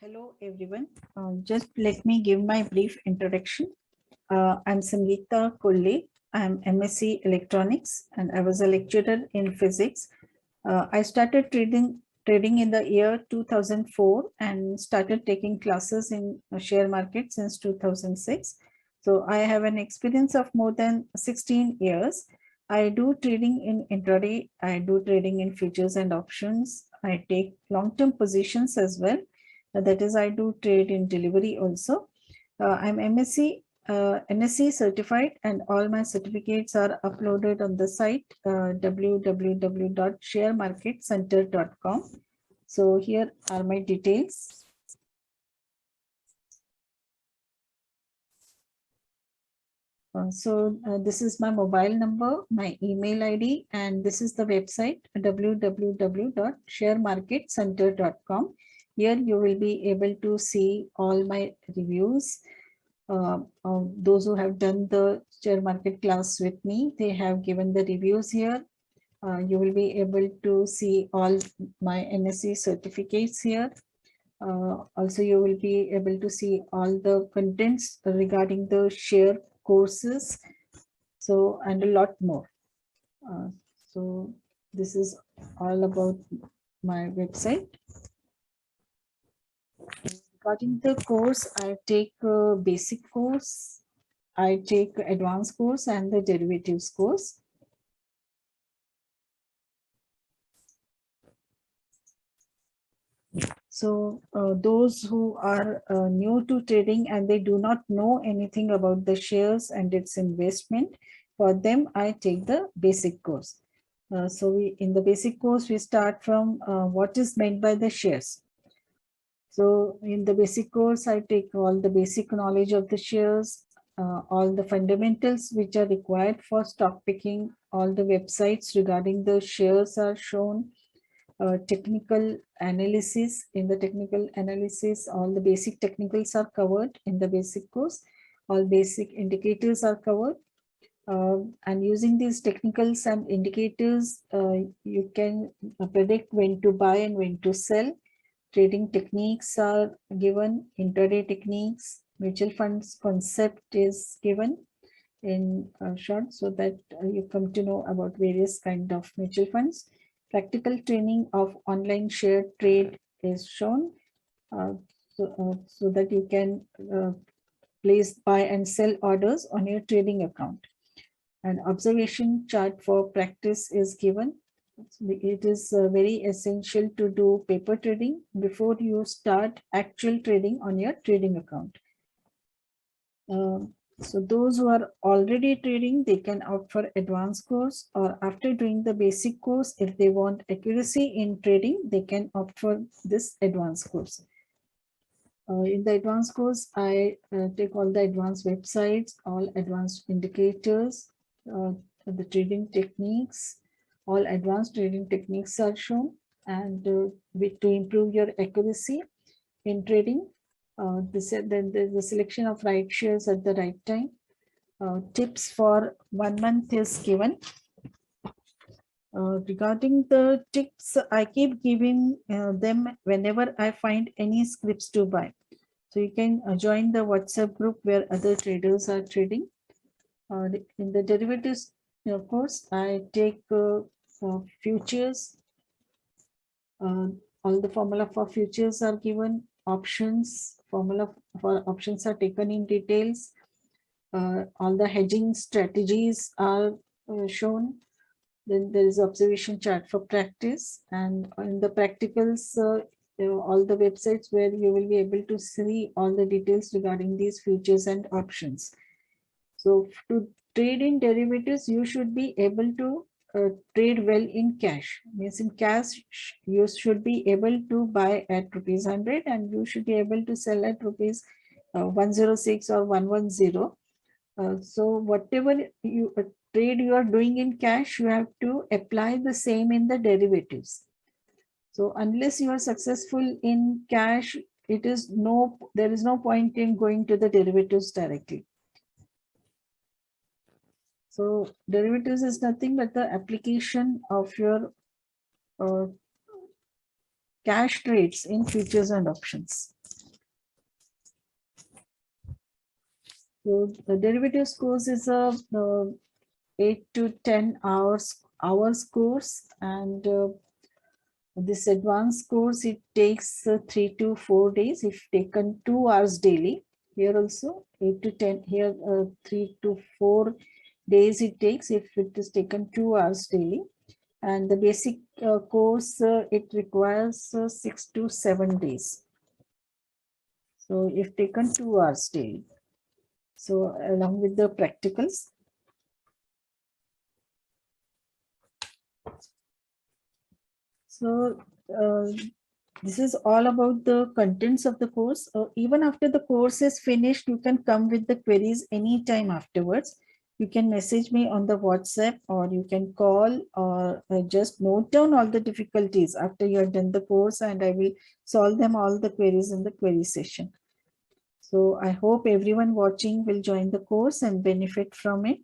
Hello everyone. Just let me give my brief introduction. I'm Sangeeta Kolle. I'm MSc Electronics and I was a lecturer in physics. I started trading in the year 2004 and started taking classes in share market since 2006. So I have an experience of more than 16 years. I do trading in intraday. I do trading in futures and options. I take long-term positions as well. That is, I do trade in delivery also. I'm NSE certified and all my certificates are uploaded on the site www.sharemarketcenter.com. So here are my details. This is my mobile number, my email ID, and this is the website www.sharemarketcenter.com. Here you will be able to see all my reviews. Those who have done the share market class with me, they have given the reviews here. You will be able to see all my NSE certificates here. Also, you will be able to see all the contents regarding the share courses. So, and a lot more. So this is all about my website. Regarding the course, I take a basic course, I take advanced course and the derivatives course. So those who are new to trading and they do not know anything about the shares and its investment, for them, I take the basic course. In the basic course, we start from what is meant by the shares. So in the basic course, I take all the basic knowledge of the shares, all the fundamentals which are required for stock picking, all the websites regarding the shares are shown, technical analysis. In the technical analysis, all the basic technicals are covered in the basic course. All basic indicators are covered. And using these technicals and indicators, you can predict when to buy and when to sell. Trading techniques are given, intraday techniques, mutual funds concept is given in short, so that you come to know about various kind of mutual funds. Practical training of online share trade is shown, so that you can place buy and sell orders on your trading account. An observation chart for practice is given. It is very essential to do paper trading before you start actual trading on your trading account. So those who are already trading, they can opt for advanced course, or after doing the basic course, if they want accuracy in trading, they can opt for this advanced course. In the advanced course, I take all the advanced websites, all advanced indicators, the trading techniques, all advanced trading techniques are shown, and to improve your accuracy in trading, then there's the selection of right shares at the right time. Tips for 1 month is given. Regarding the tips, I keep giving them whenever I find any scripts to buy. So you can join the WhatsApp group where other traders are trading. In the derivatives, of course, I take futures. All the formula for futures are given. Options, formula for options are taken in details. All the hedging strategies are shown. Then there is observation chart for practice, and in the practicals, all the websites where you will be able to see all the details regarding these futures and options. So to trade in derivatives, you should be able to trade well in cash. Means in cash, you should be able to buy at rupees 100 and you should be able to sell at rupees 106 or 110. So whatever you trade you are doing in cash, you have to apply the same in the derivatives. So unless you are successful in cash, there is no point in going to the derivatives directly. So derivatives is nothing but the application of your cash trades in futures and options. So the derivatives course is a 8 to 10 hours course, and this advanced course, it takes 3 to 4 days if taken 2 hours daily. Here also 8 to 10, here 3 to 4 days it takes if it is taken 2 hours daily. And the basic course, it requires 6 to 7 days. So if taken 2 hours daily. So along with the practicals. So this is all about the contents of the course. Even after the course is finished, you can come with the queries anytime afterwards. You can message me on the WhatsApp, or you can call, or just note down all the difficulties after you have done the course, and I will solve them all the queries in the query session. So I hope everyone watching will join the course and benefit from it.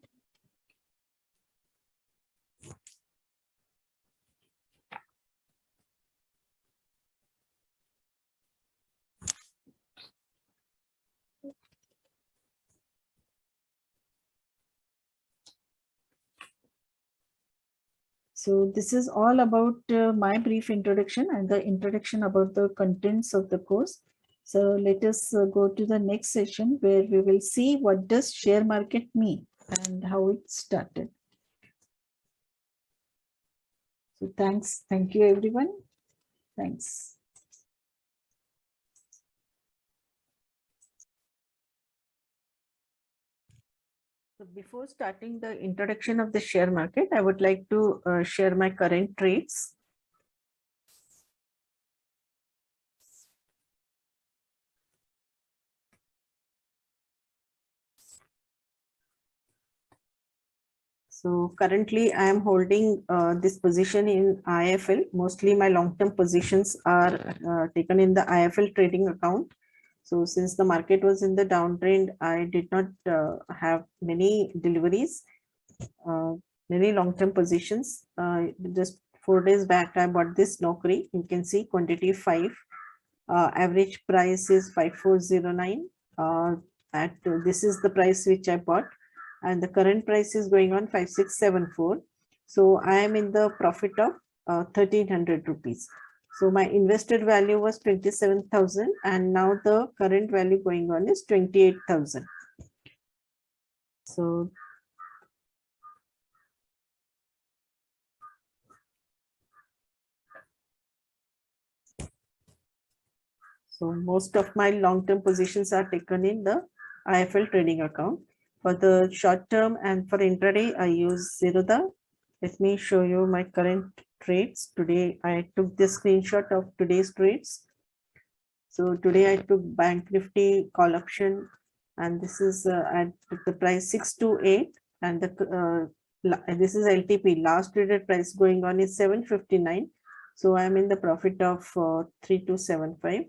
So this is all about my brief introduction and the introduction about the contents of the course. So let us go to the next session, where we will see what does share market mean and how it started. So thank you everyone. Thanks. So before starting the introduction of the share market, I would like to share my current trades. So currently I am holding this position in IFL. Mostly my long-term positions are taken in the IFL trading account. So since the market was in the downtrend, I did not have many deliveries, many long-term positions. Just 4 days back, I bought this Naukri. You can see quantity 5. Average price is 5409. This is the price which I bought, and the current price is going on 5674. So I am in the profit of 1300 rupees. So my invested value was 27,000, and now the current value going on is 28,000. So most of my long-term positions are taken in the IFL trading account. For the short term and for intraday, I use Zerodha. Let me show you my current trades. Today, I took the screenshot of today's trades. So today I took Bank Nifty call option, and this is at the price 628, and this is LTP. Last traded price going on is 759. So I'm in the profit of 3275.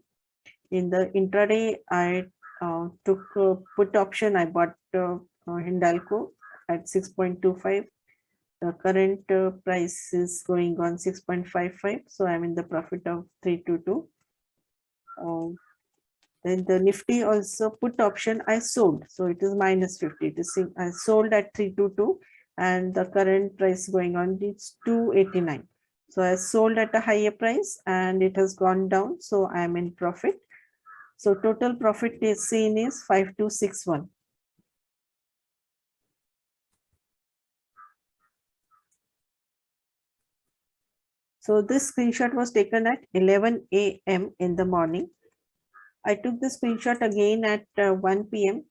In the intraday, I took put option. I bought Hindalco at 6.25. The current price is going on 6.55. So I'm in the profit of 322. Then the Nifty also put option I sold. So it is minus 50. It is, I sold at 322, and the current price going on is 289. So I sold at a higher price and it has gone down. So I am in profit. So total profit is seen is 5261. So this screenshot was taken at 11 a.m. in the morning. I took the screenshot again at 1 p.m.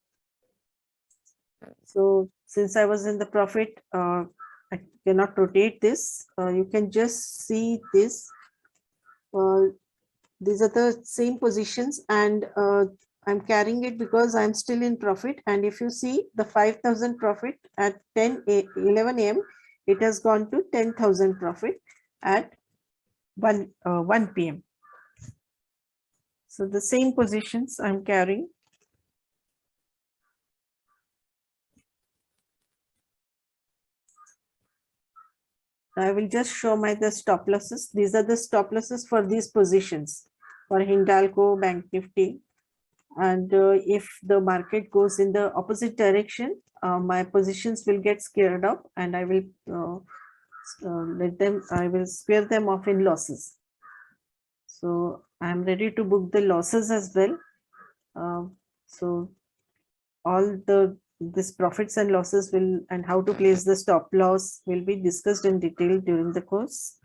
So since I was in the profit, I cannot rotate this. You can just see this. These are the same positions, and I'm carrying it because I'm still in profit. And if you see the 5,000 profit at 11 a.m., it has gone to 10,000 profit at 1 p.m. So the same positions I'm carrying. I will just show the stop losses. These are the stop losses for these positions for Hindalco, Bank Nifty. And if the market goes in the opposite direction, my positions will get scared up and I will I will square them off in losses. So I'm ready to book the losses as well. So all this profits and losses will, and how to place the stop loss will be discussed in detail during the course.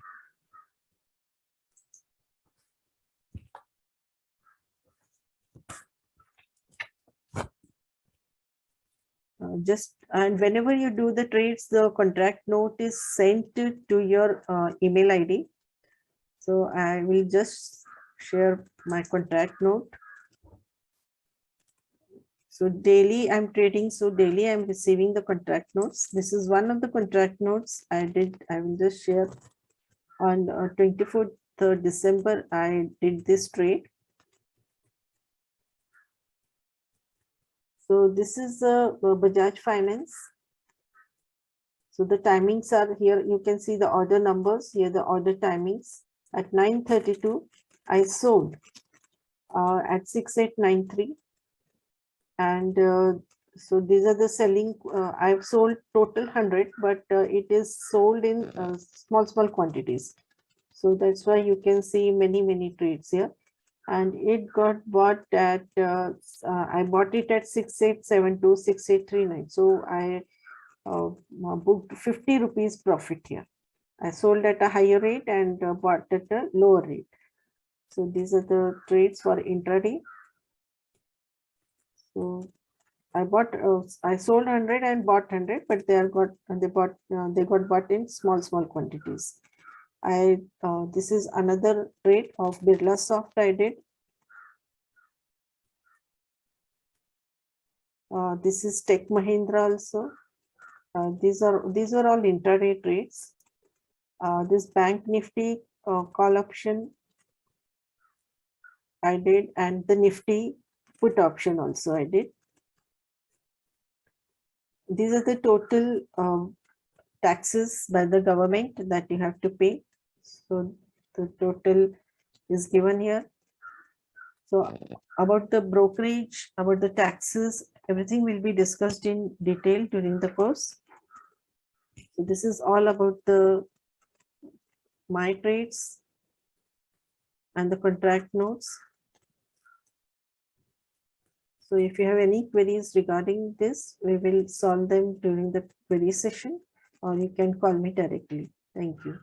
Just and whenever you do the trades, the contract note is sent to your email ID. So I will just share my contract note. So daily I'm trading. So daily I'm receiving the contract notes. This is one of the contract notes I did. I will just share on 24th December. I did this trade. So this is Bajaj Finance. So the timings are here. You can see the order numbers here, the order timings. At 9:32, I sold at 6893. And so these are the selling. I've sold total 100, but it is sold in small quantities. So that's why you can see many trades here. And it got bought at, I bought it at 6872, 6839. So I booked 50 rupees profit here. I sold at a higher rate and bought at a lower rate. So these are the trades for intraday. So I sold 100 and bought 100, but they got bought in small quantities. This is another trade of Birlasoft I did. This is Tech Mahindra also. These are all intraday trades. This Bank Nifty call option I did, and the Nifty put option also I did. These are the total taxes by the government that you have to pay. So the total is given here. So about the brokerage, about the taxes, everything will be discussed in detail during the course. So this is all about my trades and the contract notes. So if you have any queries regarding this, we will solve them during the query session, or you can call me directly. Thank you.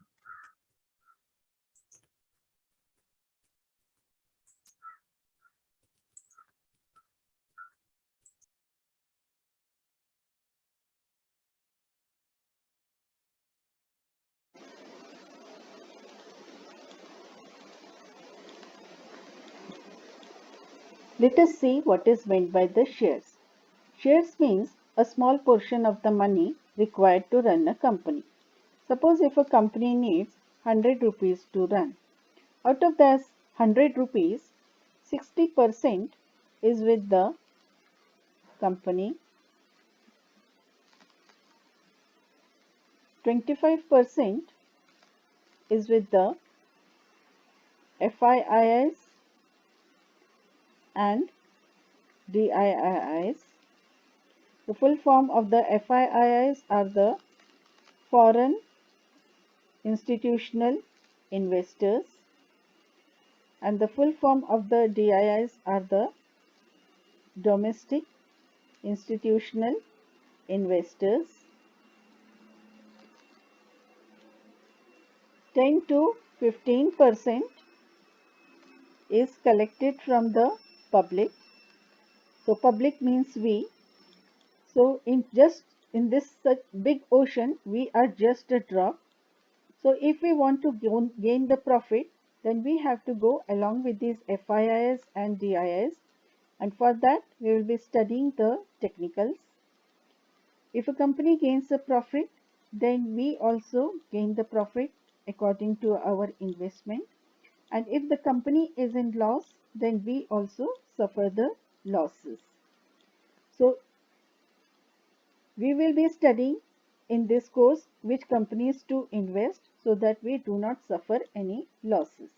Let us see what is meant by the shares. Shares means a small portion of the money required to run a company. Suppose if a company needs 100 rupees to run. Out of that 100 rupees, 60% is with the company, 25% is with the FIIs and DIIs. The full form of the FIIs are the foreign institutional investors, and the full form of the DIIs are the domestic institutional investors. 10 to 15% is collected from the public. So public means we. So in this such big ocean, we are just a drop. So if we want to gain the profit, then we have to go along with these FIIs and DIIs, and for that we will be studying the technicals. If a company gains a profit, then we also gain the profit according to our investment. And if the company is in loss, then we also suffer the losses. So we will be studying in this course which companies to invest so that we do not suffer any losses.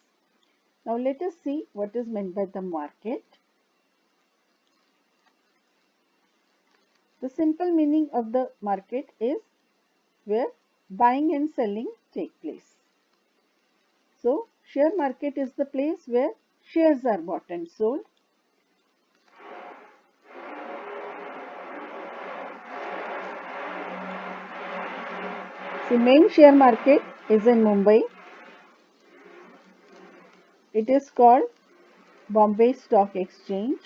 Now let us see what is meant by the market. The simple meaning of the market is where buying and selling take place. So share market is the place where shares are bought and sold. The main share market is in Mumbai. It is called Bombay Stock Exchange.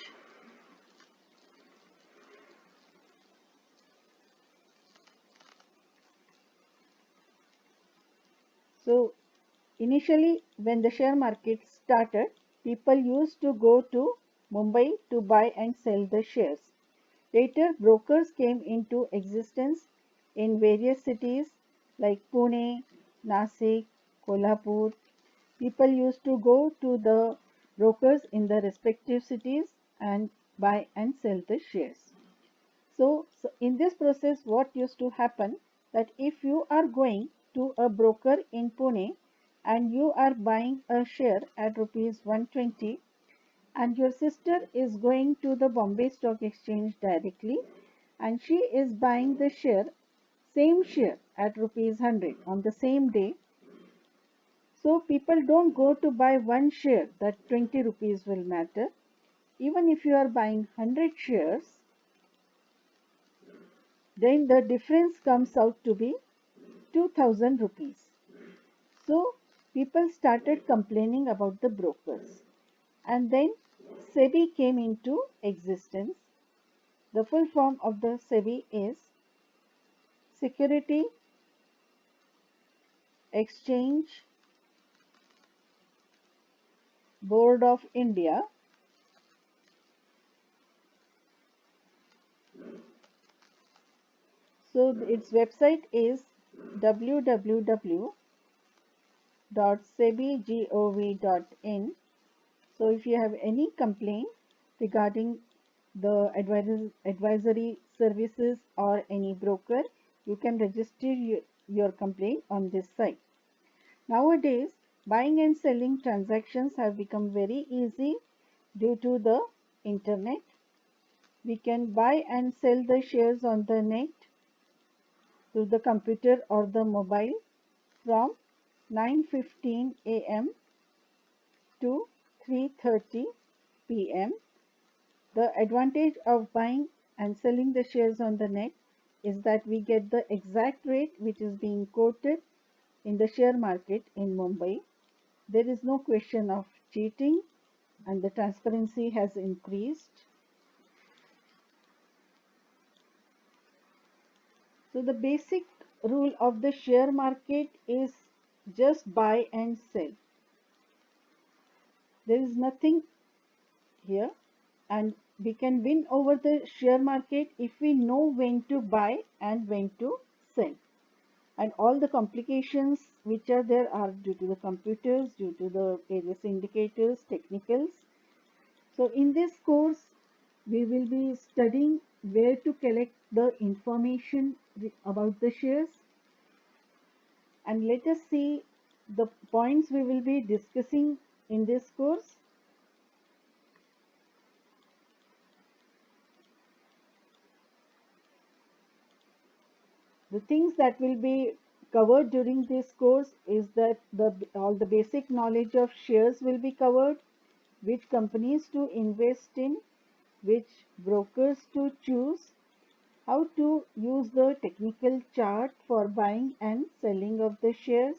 So initially when the share market started, people used to go to Mumbai to buy and sell the shares. Later brokers came into existence in various cities like Pune, Nasik, Kolhapur. People used to go to the brokers in the respective cities and buy and sell the shares. So in this process, what used to happen that if you are going to a broker in Pune and you are buying a share at rupees 120 and your sister is going to the Bombay Stock Exchange directly and she is buying the same share at rupees 100 on the same day. So people don't go to buy one share that 20 rupees will matter. Even if you are buying 100 shares, then the difference comes out to be 2000 rupees. So people started complaining about the brokers. And then SEBI came into existence. The full form of the SEBI is Security Exchange Board of India. So its website is www.sebigov.in. So if you have any complaint regarding the advisory services or any broker, you can register your complaint on this site. Nowadays, buying and selling transactions have become very easy due to the internet. We can buy and sell the shares on the net through the computer or the mobile from 9:15 a.m. to 3:30 p.m. The advantage of buying and selling the shares on the net is that we get the exact rate which is being quoted in the share market in Mumbai. There is no question of cheating and the transparency has increased. So the basic rule of the share market is just buy and sell. There is nothing here, and we can win over the share market if we know when to buy and when to sell. And all the complications which are there are due to the computers, due to the various indicators, technicals. So in this course, we will be studying where to collect the information about the shares. And let us see the points we will be discussing in this course. The things that will be covered during this course is that all the basic knowledge of shares will be covered, which companies to invest in, which brokers to choose, how to use the technical chart for buying and selling of the shares,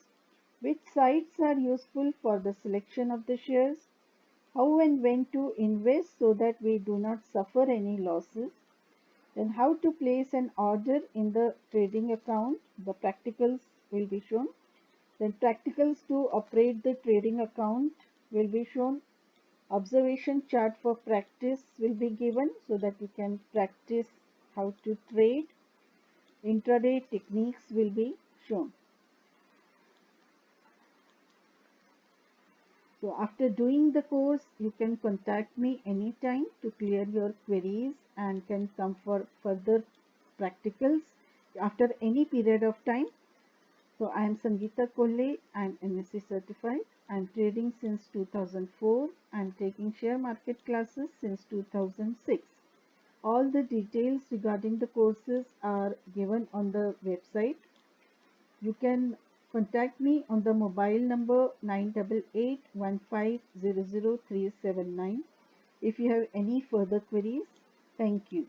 which sites are useful for the selection of the shares, how and when to invest so that we do not suffer any losses, then how to place an order in the trading account, the practicals will be shown. Then practicals to operate the trading account will be shown. Observation chart for practice will be given so that you can practice how to trade. Intraday techniques will be shown. So after doing the course, you can contact me anytime to clear your queries and can come for further practicals after any period of time. So I am Sangeeta Kolle. I am NSE certified. I am trading since 2004. I am taking share market classes since 2006. All the details regarding the courses are given on the website. You can contact me on the mobile number 98815000379 if you have any further queries. Thank you.